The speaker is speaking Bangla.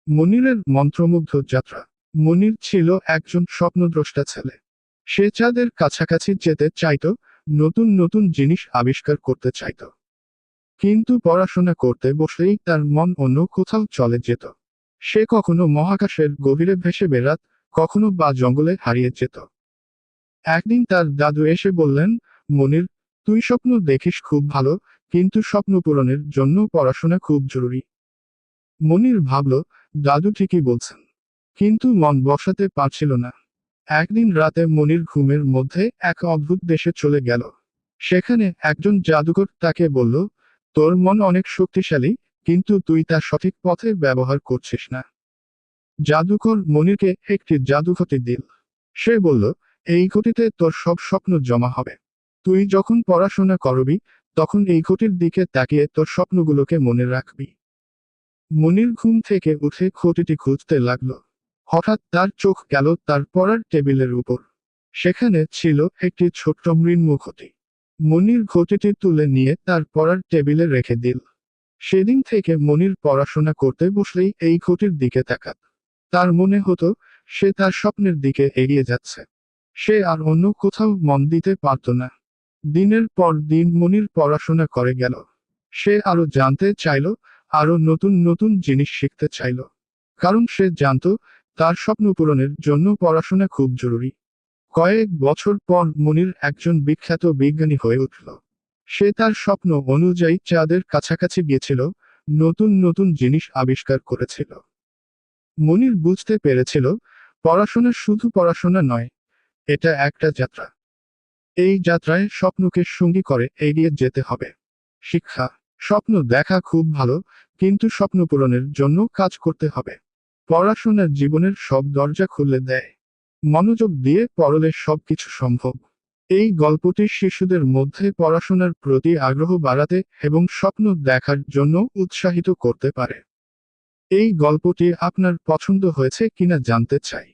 মনিরের মন্ত্রমুগ্ধ যাত্রা। মনির ছিল একজন স্বপ্নদ্রষ্টা ছেলে। সে চাঁদের কাছাকাছি যেতে চাইত, নতুন নতুন জিনিস আবিষ্কার করতে চাইত। কিন্তু পড়াশোনা করতে বসলেই তার মন অন্য কোথাও চলে যেত। সে কখনো মহাকাশের গভীরে ভেসে বেড়াত, কখনো বা জঙ্গলে হারিয়ে যেত। একদিন তার দাদু এসে বললেন, মনির, তুই স্বপ্ন দেখিস খুব ভালো, কিন্তু স্বপ্ন পূরণের জন্য পড়াশোনা খুব জরুরি। মনির ভাবল, দাদু ঠিকই বলছেন, কিন্তু মন বসাতে পারছিল না। একদিন রাতে মনির ঘুমের মধ্যে এক অদ্ভুত দেশে চলে গেল। সেখানে একজন জাদুকর তাকে বলল, তোর মন অনেক শক্তিশালী, কিন্তু তুই তা সঠিক পথে ব্যবহার করছিস না। জাদুকর মনিরকে একটি জাদুঘটি দিল। সে বলল, এই ঘটিতে তোর সব স্বপ্ন জমা হবে। তুই যখন পড়াশোনা করবি, তখন এই ঘটির দিকে তাকিয়ে তোর স্বপ্নগুলোকে মনে রাখবি। মনির ঘুম থেকে উঠে ঘটিটি খুঁজতে লাগলো। হঠাৎ তার চোখ গেল তার পড়ার টেবিলের উপর। সেখানে ছিল একটি ছোট্ট মৃন্ময় ঘটি। মনির ঘটিটি তুলে নিয়ে তার পড়ার টেবিলে রেখে দিল। সেদিন থেকে মনির পড়াশোনা করতে বসলেই এই ঘটির দিকে তাকাত। তার মনে হতো, সে তার স্বপ্নের দিকে এগিয়ে যাচ্ছে। সে আর অন্য কোথাও মন দিতে পারত না। দিনের পর দিন মনির পড়াশোনা করে গেল। সে আরো জানতে চাইল, আরো নতুন নতুন জিনিস শিখতে চাইল। কারণ সে জানত, তার স্বপ্ন পূরণের জন্য পড়াশোনা খুব জরুরি। কয়েক বছর পর মনির একজন বিখ্যাত বিজ্ঞানী হয়ে উঠল। সে তার স্বপ্ন অনুযায়ী চাঁদের কাছাকাছি গিয়েছিল, নতুন নতুন জিনিস আবিষ্কার করেছিল। মনির বুঝতে পেরেছিল, পড়াশোনা শুধু পড়াশোনা নয়, এটা একটা যাত্রা। এই যাত্রায় স্বপ্নকে সঙ্গী করে এগিয়ে যেতে হবে। শিক্ষা। স্বপ্ন দেখা খুব ভালো, কিন্তু স্বপ্ন পূরণের জন্য কাজ করতে হবে। পড়াশোনার জীবনের সব দরজা খুলে দেয়। মনোযোগ দিয়ে পড়লে সবকিছু সম্ভব। এই গল্পটি শিশুদের মধ্যে পড়াশোনার প্রতি আগ্রহ বাড়াতে এবং স্বপ্ন দেখার জন্য উৎসাহিত করতে পারে। এই গল্পটি আপনার পছন্দ হয়েছে কিনা জানতে চাই।